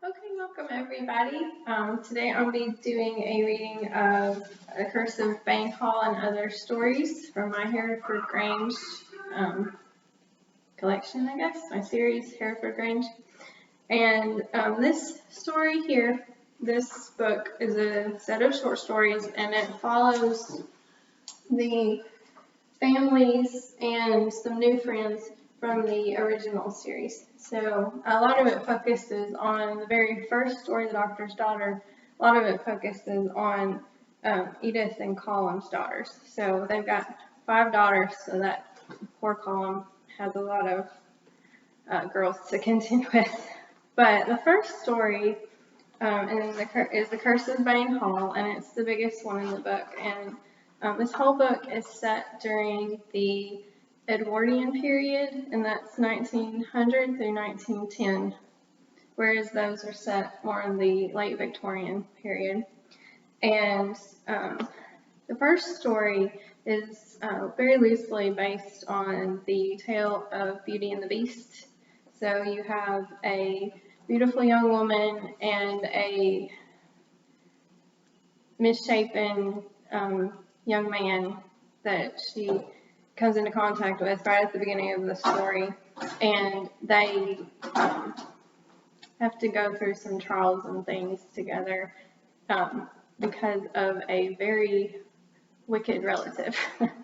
Okay, welcome everybody. Today I'll be doing a reading of A Curse of Bayne and Other Stories from my Hereford Grange collection, I guess, my series, Hereford Grange. And this story here, this book is a set of short stories, and it follows the families and some new friends from the original series. So a lot of it focuses on the very first story, The Doctor's Daughter. A lot of it focuses on Edith and Colum's daughters. So they've got 5 daughters, so that poor Colum has a lot of girls to contend with. But the first story is The Curse of Bayne Hall, and it's the biggest one in the book. And this whole book is set during the Edwardian period, and that's 1900 through 1910, whereas those are set more in the late Victorian period. And the first story is very loosely based on the tale of Beauty and the Beast. So you have a beautiful young woman and a misshapen young man that she comes into contact with right at the beginning of the story, and they have to go through some trials and things together because of a very wicked relative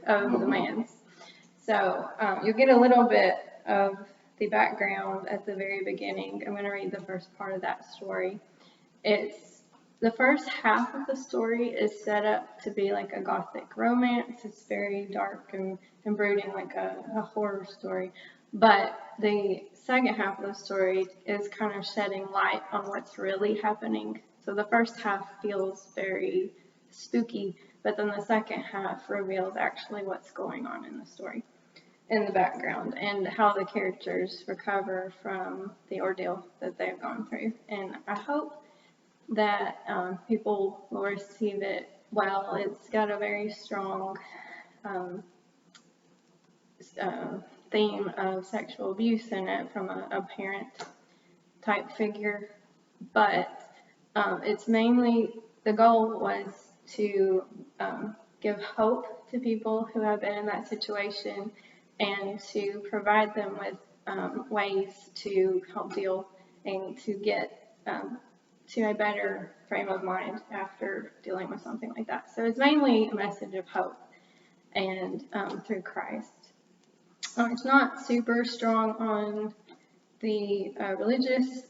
of the man's. So you'll get a little bit of the background at the very beginning. I'm going to read the first part of that story. The first half of the story is set up to be like a gothic romance. It's very dark and brooding, like a horror story. But the second half of the story is kind of shedding light on what's really happening. So the first half feels very spooky, but then the second half reveals actually what's going on in the story, in the background, and how the characters recover from the ordeal that they've gone through. And I hope that people will receive it well. It's got a very strong theme of sexual abuse in it from a parent type figure, but it's mainly, the goal was to give hope to people who have been in that situation and to provide them with ways to help deal and to get to a better frame of mind after dealing with something like that. So it's mainly a message of hope and through Christ. It's not super strong on the religious,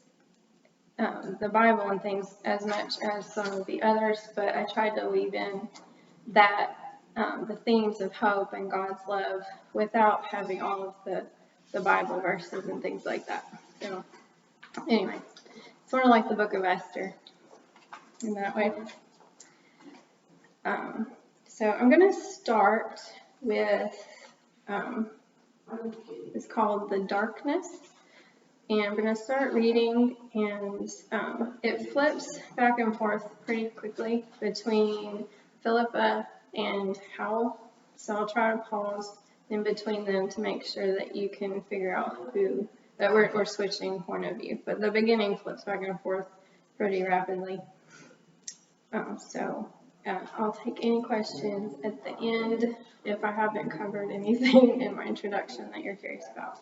the Bible and things as much as some of the others, but I tried to weave in that the themes of hope and God's love without having all of the Bible verses and things like that. So anyway, sort of like the book of Esther in that way. So I'm going to start with, it's called The Darkness, and I'm going to start reading, and it flips back and forth pretty quickly between Philippa and Hal, so I'll try to pause in between them to make sure that you can figure out that we're switching point of view, but the beginning flips back and forth pretty rapidly. I'll take any questions at the end if I haven't covered anything in my introduction that you're curious about.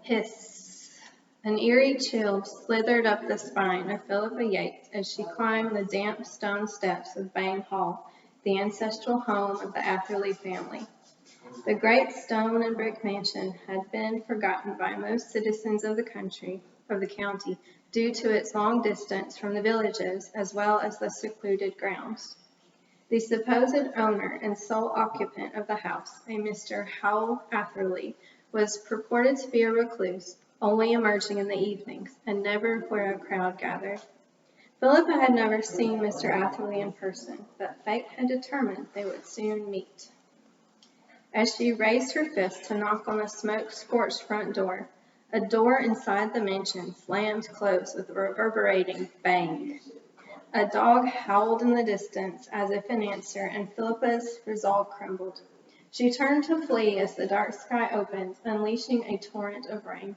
Hiss. An eerie chill slithered up the spine of Philippa Yates as she climbed the damp stone steps of Bayne Hall, the ancestral home of the Atherley family. The great stone and brick mansion had been forgotten by most citizens of the county, due to its long distance from the villages as well as the secluded grounds. The supposed owner and sole occupant of the house, a Mr. Howell Atherley, was purported to be a recluse, only emerging in the evenings, and never where a crowd gathered. Philippa had never seen Mr. Atherley in person, but fate had determined they would soon meet. As she raised her fist to knock on the smoke-scorched front door, a door inside the mansion slammed closed with a reverberating bang. A dog howled in the distance as if in answer, and Philippa's resolve crumbled. She turned to flee as the dark sky opened, unleashing a torrent of rain.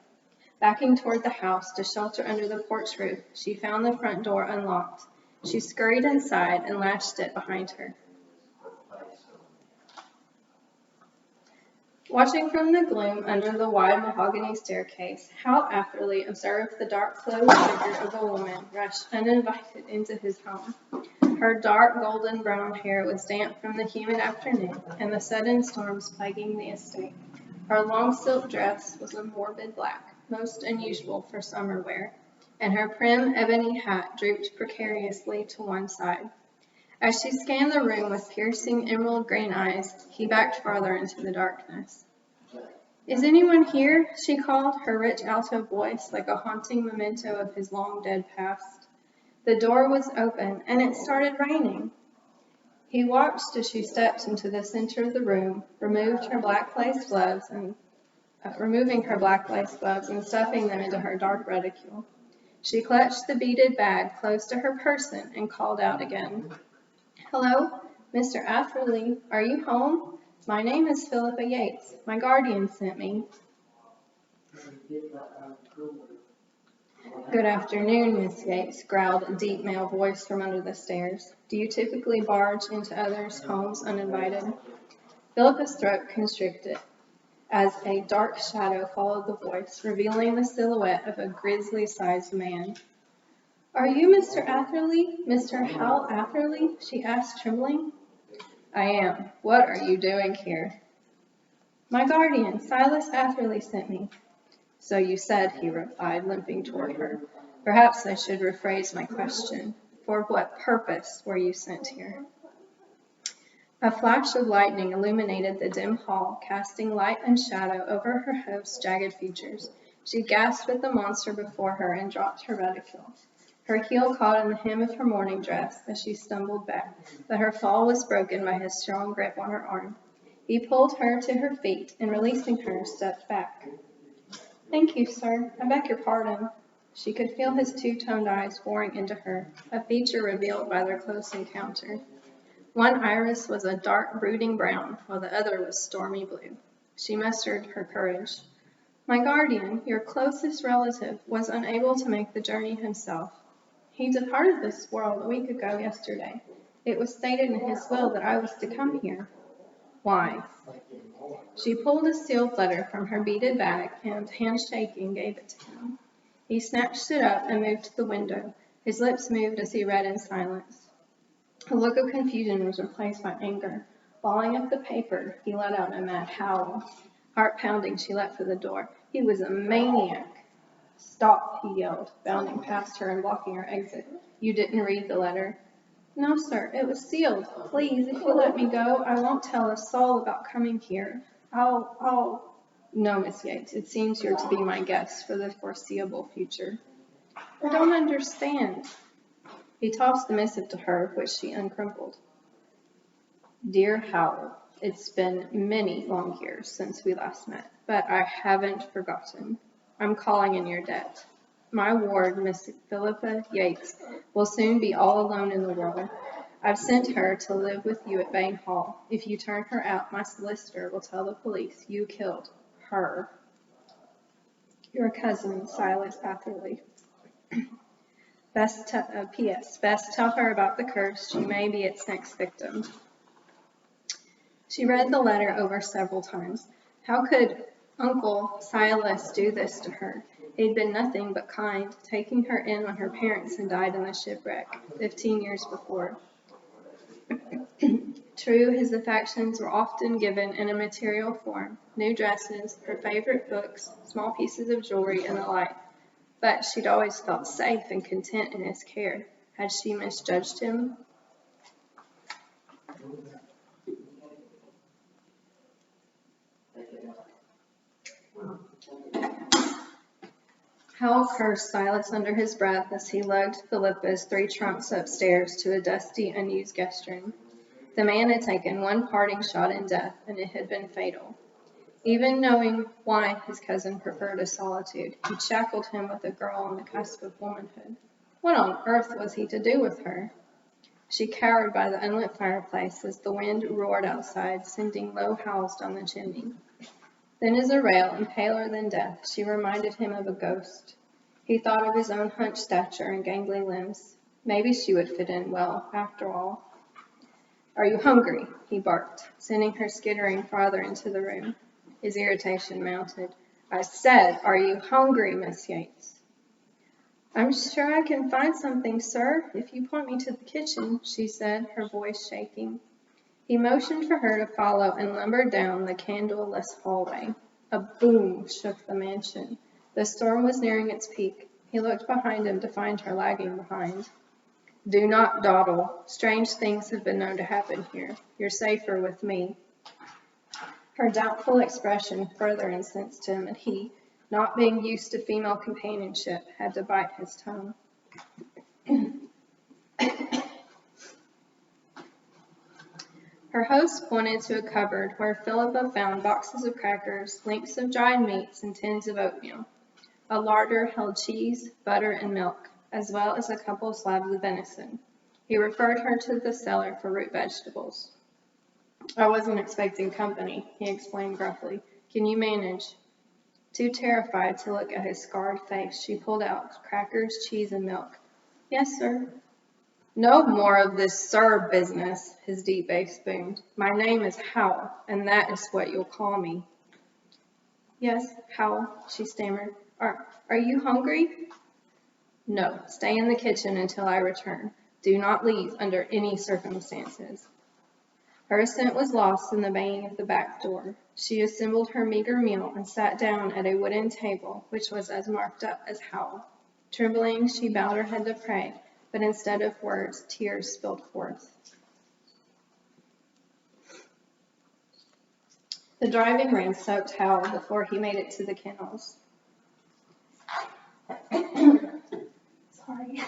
Backing toward the house to shelter under the porch roof, she found the front door unlocked. She scurried inside and latched it behind her. Watching from the gloom under the wide mahogany staircase, Hal Atherley observed the dark-clothed figure of a woman rush uninvited into his home. Her dark golden-brown hair was damp from the humid afternoon and the sudden storms plaguing the estate. Her long silk dress was a morbid black, most unusual for summer wear, and her prim ebony hat drooped precariously to one side. As she scanned the room with piercing emerald green eyes, he backed farther into the darkness. "Is anyone here?" she called, her rich alto voice like a haunting memento of his long-dead past. The door was open, and it started raining. He watched as she stepped into the center of the room, removing her black lace gloves and stuffing them into her dark reticule. She clutched the beaded bag close to her person and called out again. "Hello, Mr. Atherley, are you home? My name is Philippa Yates. My guardian sent me." "Good afternoon, Miss Yates," growled a deep male voice from under the stairs. "Do you typically barge into others' homes uninvited?" Philippa's throat constricted as a dark shadow followed the voice, revealing the silhouette of a grisly-sized man. "Are you Mr. Atherley, Mr. Hal Atherley?" she asked, trembling. "I am. What are you doing here?" "My guardian, Silas Atherley, sent me." "So you said," he replied, limping toward her. "Perhaps I should rephrase my question. For what purpose were you sent here?" A flash of lightning illuminated the dim hall, casting light and shadow over her host's jagged features. She gasped at the monster before her and dropped her reticule. Her heel caught in the hem of her morning dress as she stumbled back, but her fall was broken by his strong grip on her arm. He pulled her to her feet and, releasing her, stepped back. "Thank you, sir. I beg your pardon." She could feel his two-toned eyes boring into her, a feature revealed by their close encounter. One iris was a dark, brooding brown, while the other was stormy blue. She mustered her courage. "My guardian, your closest relative, was unable to make the journey himself. He departed this world a week ago yesterday. It was stated in his will that I was to come here." "Why?" She pulled a sealed letter from her beaded bag and, handshaking, gave it to him. He snatched it up and moved to the window. His lips moved as he read in silence. A look of confusion was replaced by anger. Balling up the paper, he let out a mad howl. Heart pounding, she leapt for the door. He was a maniac. "Stop," he yelled, bounding past her and blocking her exit. "You didn't read the letter?" "No, sir. It was sealed. Please, if you let me go, I won't tell a soul about coming here. I'll... "No, Miss Yates. It seems you're to be my guest for the foreseeable future." "I don't understand." He tossed the missive to her, which she uncrumpled. "Dear Hal, it's been many long years since we last met, but I haven't forgotten. I'm calling in your debt. My ward, Miss Philippa Yates, will soon be all alone in the world. I've sent her to live with you at Bayne Hall. If you turn her out, my solicitor will tell the police you killed her. Your cousin, Silas Atherley. P.S. Best tell her about the curse. She may be its next victim." She read the letter over several times. How could Uncle Silas do this to her? He'd been nothing but kind, taking her in when her parents had died in the shipwreck 15 years before. True, his affections were often given in a material form, new dresses, her favorite books, small pieces of jewelry, and the like. But she'd always felt safe and content in his care. Had she misjudged him? Hal cursed Silas under his breath as he lugged Philippa's 3 trunks upstairs to a dusty, unused guest room. The man had taken one parting shot in death, and it had been fatal. Even knowing why his cousin preferred a solitude, he'd shackled him with a girl on the cusp of womanhood. What on earth was he to do with her? She cowered by the unlit fireplace as the wind roared outside, sending low howls down the chimney. Thin as a rail and paler than death, she reminded him of a ghost. He thought of his own hunched stature and gangly limbs. Maybe she would fit in well, after all. "Are you hungry?" he barked, sending her skittering farther into the room. His irritation mounted. "I said, are you hungry, Miss Yates?" "I'm sure I can find something, sir, if you point me to the kitchen," she said, her voice shaking. He motioned for her to follow and lumbered down the candleless hallway. A boom shook the mansion. The storm was nearing its peak. He looked behind him to find her lagging behind. "Do not dawdle. Strange things have been known to happen here. You're safer with me." Her doubtful expression further incensed him, and he, not being used to female companionship, had to bite his tongue. Her host pointed to a cupboard where Philippa found boxes of crackers, links of dried meats, and tins of oatmeal. A larder held cheese, butter, and milk, as well as a couple of slabs of venison. He referred her to the cellar for root vegetables. "I wasn't expecting company," he explained gruffly. "Can you manage?" Too terrified to look at his scarred face, she pulled out crackers, cheese, and milk. "Yes, sir." "No more of this sir business," his deep bass boomed. "My name is Howell, and that is what you'll call me." "Yes, Howell," she stammered. Are you hungry?" "No, stay in the kitchen until I return. Do not leave under any circumstances." Her assent was lost in the banging of the back door. She assembled her meager meal and sat down at a wooden table, which was as marked up as Howell. Trembling, she bowed her head to pray, but instead of words, tears spilled forth. The driving rain soaked Howell before he made it to the kennels. Sorry.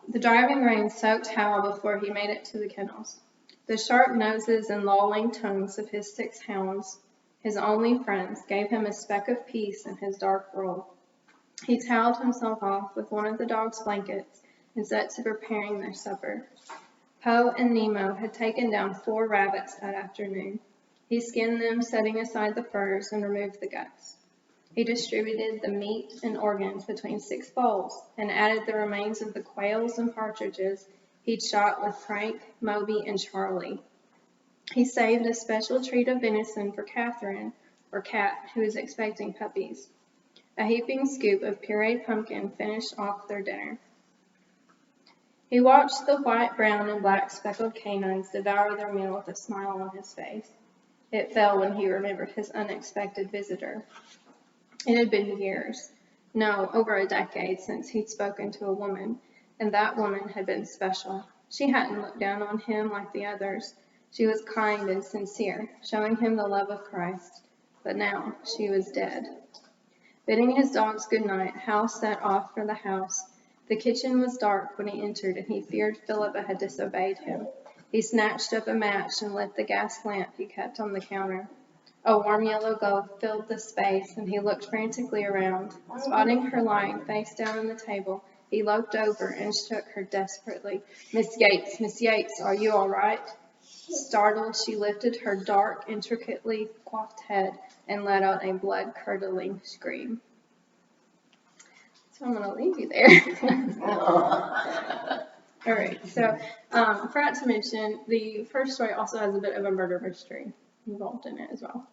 The driving rain soaked Howell before he made it to the kennels. The sharp noses and lolling tongues of his 6 hounds, his only friends, gave him a speck of peace in his dark world. He toweled himself off with one of the dog's blankets and set to preparing their supper. Poe and Nemo had taken down 4 rabbits that afternoon. He skinned them, setting aside the furs, and removed the guts. He distributed the meat and organs between 6 bowls and added the remains of the quails and partridges he'd shot with Frank, Moby, and Charlie. He saved a special treat of venison for Catherine, or Cat, who was expecting puppies. A heaping scoop of pureed pumpkin finished off their dinner. He watched the white, brown, and black speckled canines devour their meal with a smile on his face. It fell when he remembered his unexpected visitor. It had been years, no, over a decade since he'd spoken to a woman, and that woman had been special. She hadn't looked down on him like the others. She was kind and sincere, showing him the love of Christ. But now she was dead. Bidding his dogs good night, Hal set off for the house. The kitchen was dark when he entered, and he feared Philippa had disobeyed him. He snatched up a match and lit the gas lamp he kept on the counter. A warm yellow glow filled the space, and he looked frantically around. Spotting her lying face down on the table, he loped over and shook her desperately. Miss Yates, are you all right?" Startled, she lifted her dark, intricately coiffed head and let out a blood-curdling scream. So I'm going to leave you there. All right, so forgot to mention, the first story also has a bit of a murder mystery involved in it as well.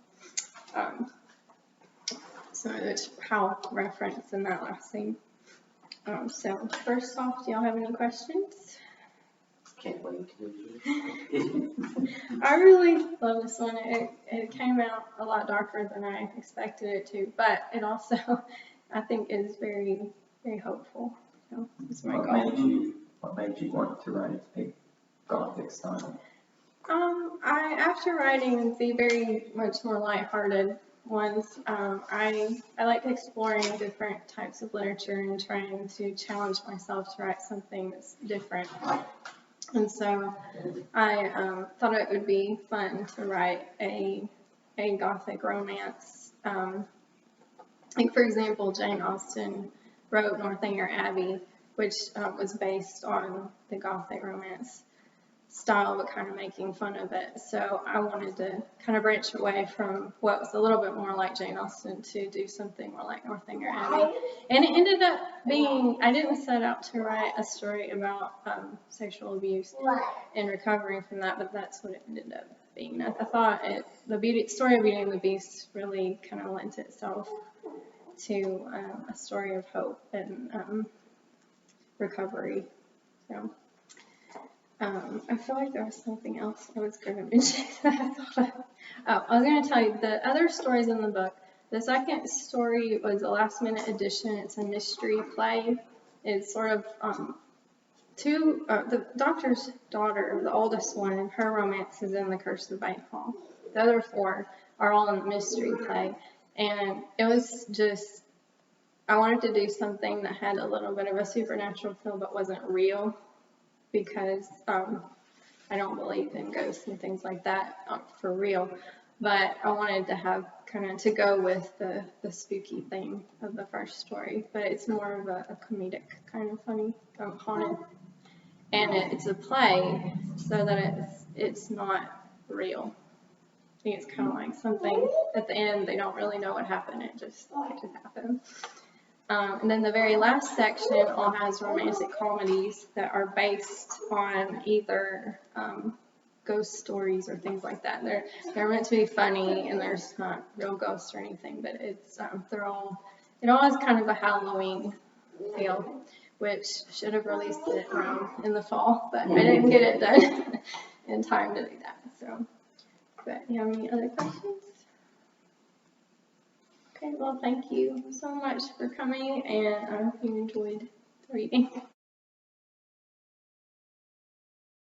So it's how referenced in that last scene. So first off, do y'all have any questions? Can't wait to read it. I really love this one. It came out a lot darker than I expected it to, but it also, I think, is very, very hopeful. So that's my goal. What made you want to write a Gothic style? After writing the very much more lighthearted ones, I like exploring different types of literature and trying to challenge myself to write something that's different. And so I thought it would be fun to write a Gothic romance Like, for example, Jane Austen wrote Northanger Abbey, which was based on the Gothic romance style, but kind of making fun of it. So I wanted to kind of branch away from what was a little bit more like Jane Austen to do something more like Northanger Abbey. And it ended up being, I didn't set out to write a story about sexual abuse and recovering from that, but that's what it ended up being. I thought the story of Beauty and the Beast really kind of lent itself to a story of hope and recovery. So I feel like there was something else I was going to mention that I thought of. Oh, I was going to tell you the other stories in the book. The second story was a last minute addition. It's a mystery play. It's sort of the doctor's daughter, the oldest one, her romance is in The Curse of Bayne Hall. The other four are all in the mystery play. And it was just, I wanted to do something that had a little bit of a supernatural feel but wasn't real, because I don't believe in ghosts and things like that for real. But I wanted to have kind of to go with the spooky thing of the first story. But it's more of a comedic kind of funny haunted. And it's a play, so that it's not real. I think it's kind of like something at the end, they don't really know what happened, it just happened. And then the very last section all has romantic comedies that are based on either ghost stories or things like that. They're meant to be funny, and there's not real ghosts or anything, but it all has kind of a Halloween feel, which should have released it in the fall, but I didn't get it done in time to do that. So, but you have any other questions? Okay, well, thank you so much for coming, and I hope you enjoyed reading.